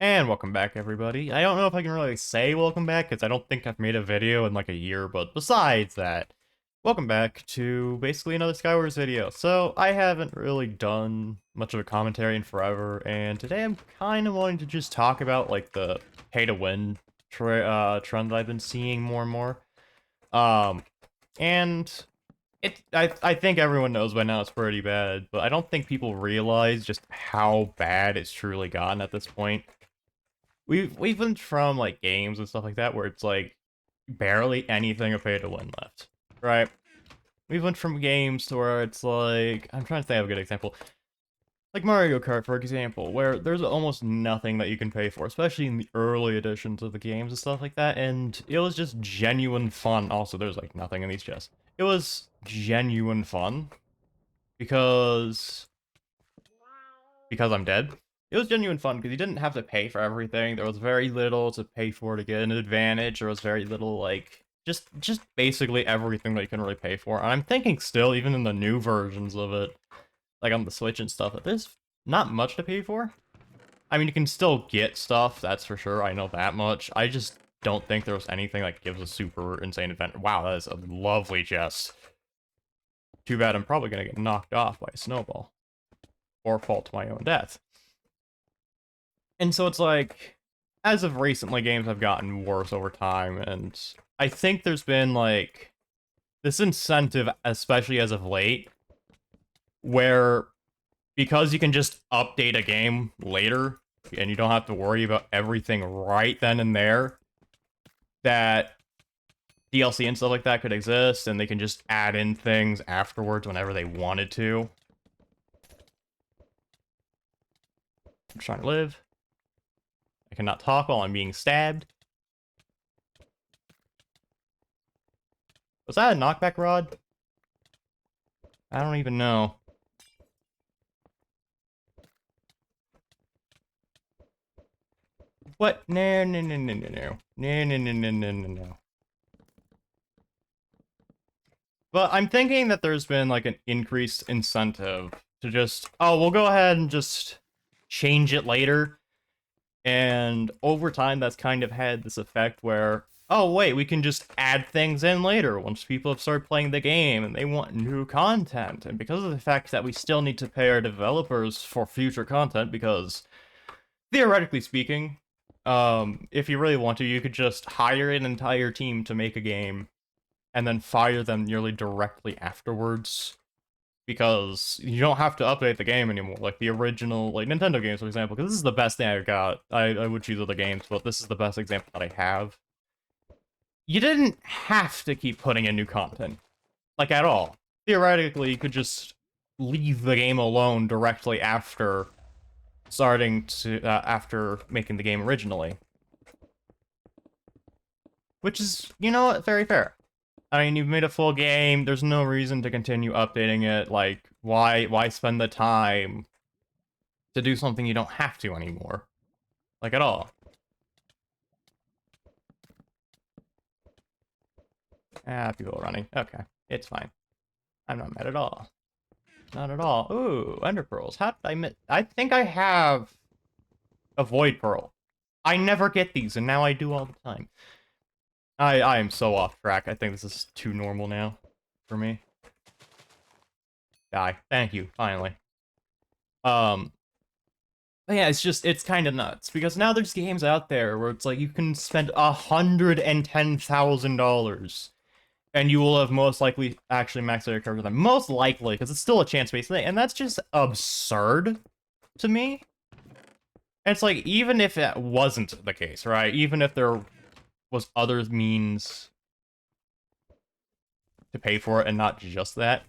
And welcome back, everybody. I don't know if I can really say welcome back, because I don't think I've made a video in like a year, but besides that, welcome back to basically another Skywars video. So, I haven't really done much of a commentary in forever, and today I'm kind of wanting to just talk about, like, the pay-to-win trend that I've been seeing more and more. Um, and I think everyone knows by now it's pretty bad, but I don't think people realize just how bad it's truly gotten at this point. We've went from like games and stuff like that where it's like barely anything of pay to win left, right? We've went from games to where it's like I'm trying to think of a good example, like Mario Kart, for example, where there's almost nothing that you can pay for, especially in the early editions of the games and stuff like that. And it was just genuine fun. Also, there's like nothing in these chests. It was genuine fun because I'm dead. It was genuine fun because you didn't have to pay for everything. There was very little to pay for to get an advantage. There was very little, like, just basically everything that you can really pay for. And I'm thinking still, even in the new versions of it, like on the Switch and stuff, that there's not much to pay for. I mean, you can still get stuff, that's for sure. I know that much. I just don't think there was anything that gives a super insane advantage. Wow, that is a lovely chest. Too bad I'm probably gonna get knocked off by a snowball. Or fall to my own death. And so it's like, as of recently, games have gotten worse over time, and I think there's been, like, this incentive, especially as of late, where, because you can just update a game later, and you don't have to worry about everything right then and there, that DLC and stuff like that could exist, and they can just add in things afterwards whenever they wanted to. I'm trying to live. I cannot talk while I'm being stabbed. Was that a knockback rod? I don't even know. What? No, no, no, no, no, no. No, no, no, no, no, no, no. But I'm thinking that there's been, like, an increased incentive to just, oh, we'll go ahead and just change it later. And over time, that's kind of had this effect where, oh, wait, we can just add things in later once people have started playing the game and they want new content. And because of the fact that we still need to pay our developers for future content, because theoretically speaking, if you really want to, you could just hire an entire team to make a game and then fire them nearly directly afterwards, because you don't have to update the game anymore, like the original, like, Nintendo games, for example, because this is the best thing I've got. I would choose other games, but this is the best example that I have. You didn't have to keep putting in new content, like, at all. Theoretically, you could just leave the game alone directly after after making the game originally. Which is, you know what, very fair. I mean, you've made a full game, there's no reason to continue updating it, like, why spend the time to do something you don't have to anymore? Like, at all. Ah, people are running. Okay, it's fine. I'm not mad at all. Not at all. Ooh, Ender Pearls. How did I miss? I think I have a Void Pearl. I never get these, and now I do all the time. I am so off track. I think this is too normal now for me. Die. Thank you, finally. But yeah, it's kind of nuts, because now there's games out there where it's like you can spend $110,000 and you will have most likely actually maxed out your character. Most likely, because it's still a chance-based thing, and that's just absurd to me. And it's like, even if it wasn't the case, right? Even if there was other means to pay for it and not just that,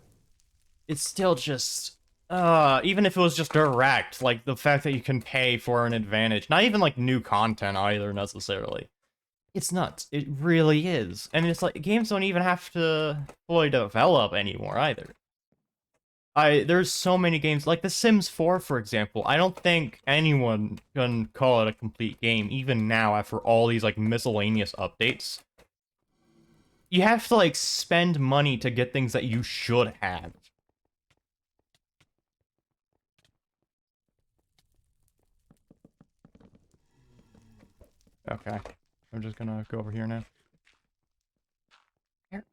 it's still just, even if it was just direct, like, the fact that you can pay for an advantage, not even, like, new content either, necessarily. It's nuts. It really is. And it's like, games don't even have to fully develop anymore, either. There's so many games, like The Sims 4, for example. I don't think anyone can call it a complete game, even now, after all these, like, miscellaneous updates. You have to, like, spend money to get things that you should have. Okay. I'm just gonna go over here now. Here.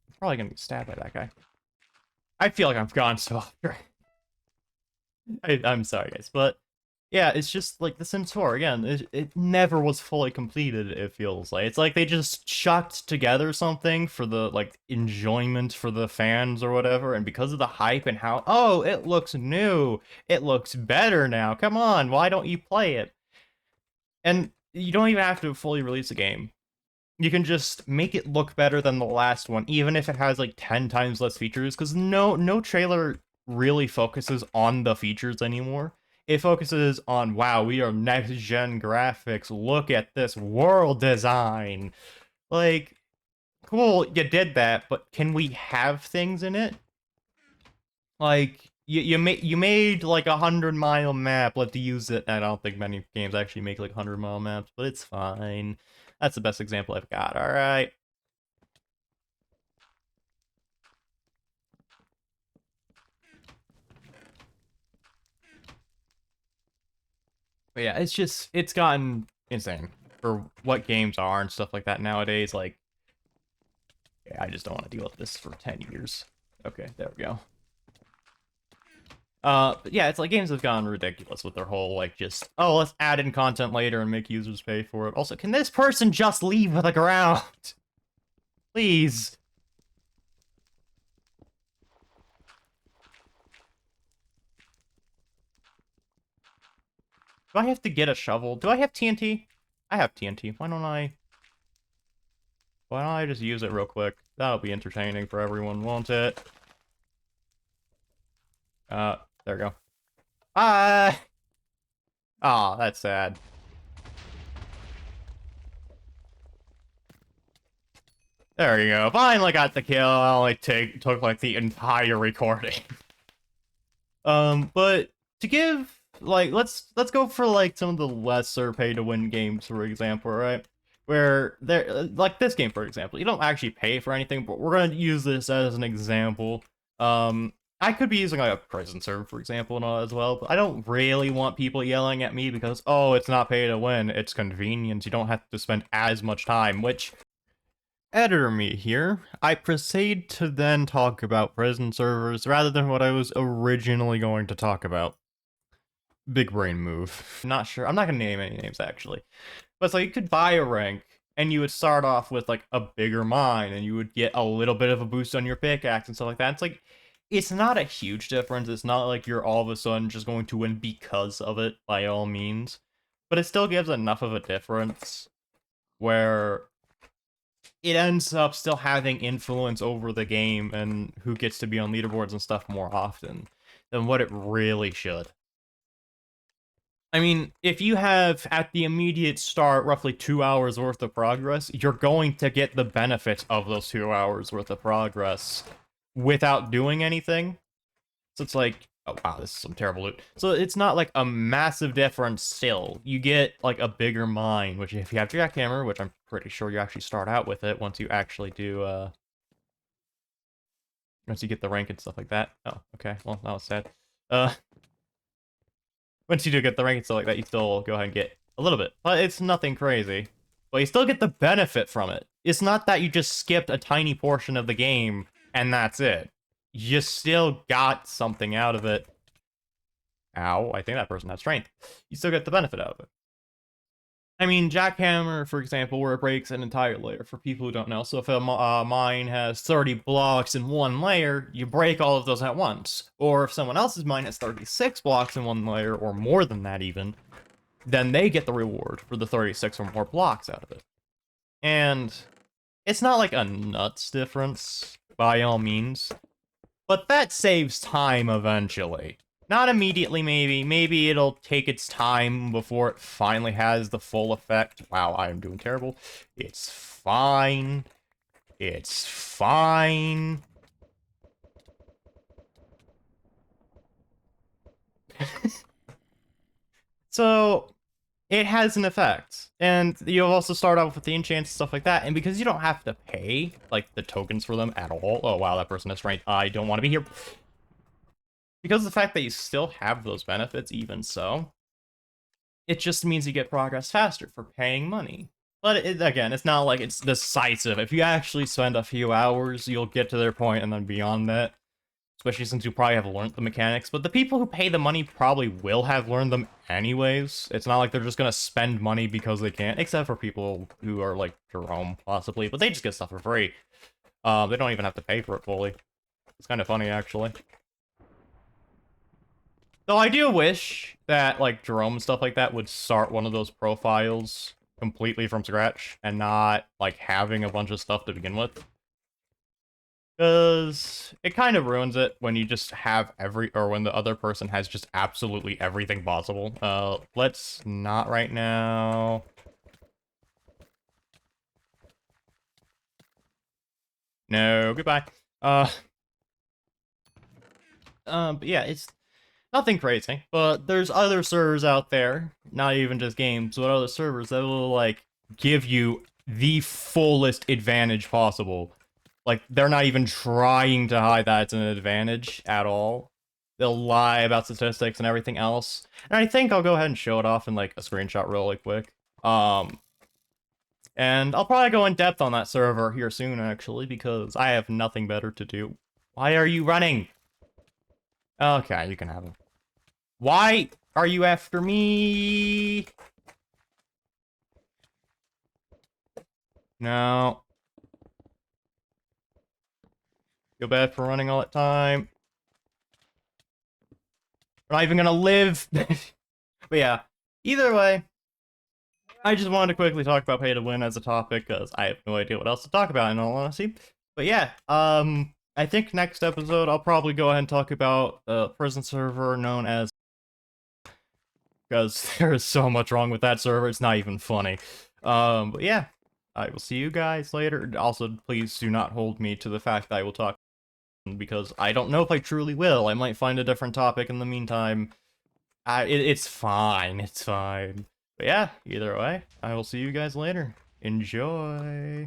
I'm probably gonna get stabbed by that guy. I feel like I've gone so off track. I'm sorry, guys, but yeah, it's just like The Sims 4 again. It never was fully completed. It feels like it's like they just chucked together something for the like enjoyment for the fans or whatever, and because of the hype and how it looks new, it looks better now. Come on, why don't you play it? And you don't even have to fully release a game. You can just make it look better than the last one, even if it has like 10 times less features, because no trailer really focuses on the features anymore. It focuses on, wow, we are next-gen graphics, look at this world design. Like, cool, you did that, but can we have things in it? Like, you made like 100-mile map, let's use it. I don't think many games actually make like 100-mile maps, but it's fine. That's the best example I've got, alright. But yeah, it's gotten insane for what games are and stuff like that nowadays. Like, yeah, I just don't want to deal with this for 10 years. Okay, there we go. But yeah, it's like games have gone ridiculous with their whole, like, just, oh, let's add in content later and make users pay for it. Also, can this person just leave the ground? Please. Do I have to get a shovel? Do I have TNT? I have TNT. Why don't I just use it real quick? That'll be entertaining for everyone, won't it? There we go. Ah! Aw, that's sad. There you go. Finally got the kill. I only took like the entire recording. But to give like let's go for like some of the lesser pay to win games, for example, right? Where there like this game, for example, you don't actually pay for anything, but we're gonna use this as an example. I could be using like a prison server, for example, and all as well, but I don't really want people yelling at me because, oh, it's not pay to win, it's convenience. You don't have to spend as much time, which editor me here. I proceed to then talk about prison servers rather than what I was originally going to talk about. Big brain move. Not sure. I'm not gonna name any names actually. But it's like you could buy a rank and you would start off with like a bigger mine and you would get a little bit of a boost on your pickaxe and stuff like that. It's like it's not a huge difference. It's not like you're all of a sudden just going to win because of it by all means. But it still gives enough of a difference where it ends up still having influence over the game and who gets to be on leaderboards and stuff more often than what it really should. I mean, if you have, at the immediate start, roughly 2 hours worth of progress, you're going to get the benefit of those 2 hours worth of progress without doing anything. So it's like, oh wow, this is some terrible loot. So it's not like a massive difference still. You get like a bigger mine, which if you have jackhammer, which I'm pretty sure you actually start out with it once you actually do, once you get the rank and stuff like that. Oh, okay, well, that was sad. Once you do get the rank and stuff like that, you still go ahead and get a little bit. But it's nothing crazy. But you still get the benefit from it. It's not that you just skipped a tiny portion of the game and that's it. You still got something out of it. Ow, I think that person had strength. You still get the benefit out of it. I mean, jackhammer, for example, where it breaks an entire layer, for people who don't know. So if a mine has 30 blocks in one layer, you break all of those at once. Or if someone else's mine has 36 blocks in one layer, or more than that even, then they get the reward for the 36 or more blocks out of it. And it's not like a nuts difference, by all means, but that saves time eventually. Not immediately, maybe. Maybe it'll take its time before it finally has the full effect. Wow, I am doing terrible. It's fine. It's fine. So, it has an effect. And you'll also start off with the enchants and stuff like that. And because you don't have to pay, like, the tokens for them at all. Oh, wow, that person has strength. I don't want to be here. Because of the fact that you still have those benefits, even so, it just means you get progress faster for paying money. But again, it's not like it's decisive. If you actually spend a few hours, you'll get to their point, and then beyond that, especially since you probably have learned the mechanics. But the people who pay the money probably will have learned them anyways. It's not like they're just gonna spend money because they can't, except for people who are like Jerome, possibly. But they just get stuff for free. They don't even have to pay for it fully. It's kind of funny, actually. Though I do wish that, like, Jerome and stuff like that would start one of those profiles completely from scratch and not, like, having a bunch of stuff to begin with. Because it kind of ruins it when you just have or when the other person has just absolutely everything possible. Let's not right now. No, goodbye. But yeah, it's nothing crazy, but there's other servers out there, not even just games, but other servers that will, like, give you the fullest advantage possible. Like, they're not even trying to hide that it's an advantage at all. They'll lie about statistics and everything else. And I think I'll go ahead and show it off in, like, a screenshot really quick. And I'll probably go in depth on that server here soon, actually, because I have nothing better to do. Why are you running? Okay, you can have him. Why are you after me? No. Feel bad for running all that time. We're not even gonna live. But yeah, either way, I just wanted to quickly talk about pay to win as a topic, because I have no idea what else to talk about, in all honesty. But yeah, I think next episode I'll probably go ahead and talk about a prison server known as, because there is so much wrong with that server, it's not even funny. But yeah, I will see you guys later. Also, please do not hold me to the fact that I will talk, because I don't know if I truly will. I might find a different topic in the meantime. It's fine, it's fine. But yeah, either way, I will see you guys later. Enjoy!